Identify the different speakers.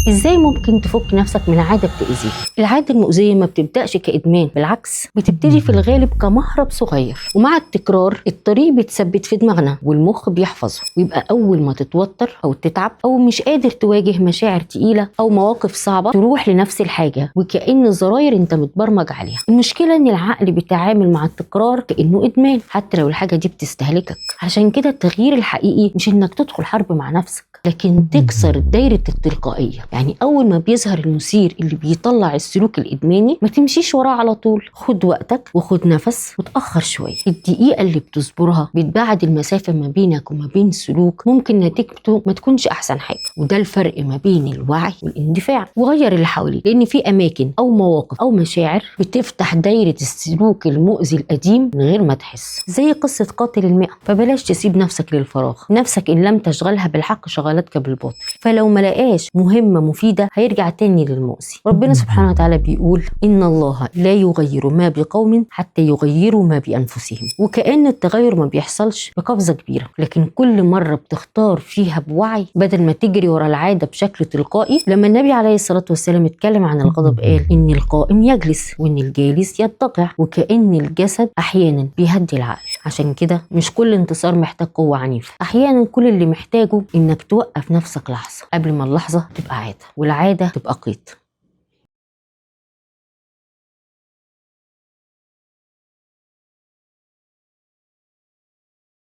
Speaker 1: ازاي ممكن تفك نفسك من عادة بتأذيك؟ العادة المؤذية ما بتبدأش كإدمان، بالعكس بتبتدي في الغالب كمهرب صغير، ومع التكرار الطريق بيتثبت في دماغنا والمخ بيحفظه، ويبقى أول ما تتوتر أو تتعب أو مش قادر تواجه مشاعر تقيلة أو مواقف صعبة تروح لنفس الحاجة وكأن زراير انت متبرمج عليها. المشكلة ان العقل بيتعامل مع التكرار كأنه إدمان حتى لو الحاجة دي بتستهلكك. عشان كده التغيير الحقيقي مش انك تدخل حرب مع نفسك، لكن تكسر دايرة التلقائية. يعني أول ما بيظهر المثير اللي بيطلع السلوك الإدماني ما تمشيش وراه على طول، خد وقتك وخد نفس وتأخر شوية. الدقيقة اللي بتصبرها بتبعد المسافة ما بينك وما بين سلوك ممكن نتيجته ما تكونش أحسن حاجة، وده الفرق ما بين الوعي والاندفاع. وغير اللي حواليك، لأن في أماكن أو مواقف أو مشاعر بتفتح دايرة السلوك المؤذي القديم من غير ما تحس، زي قصة قاتل المئة. فبلاش تسيب نفسك للفراغ، نفسك إن لم تشغلها بالحق شغلتك بالباطل. فلو ما لقاش مهمة مفيدة هيرجع تاني للمؤذي. ربنا سبحانه وتعالى بيقول إن الله لا يغير ما بقوم حتى يغيروا ما بأنفسهم. وكأن التغير ما بيحصلش بقفزة كبيرة، لكن كل مرة بتختار فيها بوعي بدل ما تجري ورا العادة بشكل تلقائي. لما النبي عليه الصلاة والسلام اتكلم عن الغضب قال إن القائم يجلس وإن الجالس يتقع، وكأن الجسد أحيانا بيهدي العقل. عشان كده مش كل انتصار محتاج قوة عنيفة، أحيانا كل اللي محتاجه إنك توقف نفسك لحظة قبل ما اللحظة تبقى عادة والعادة تبقى قيد.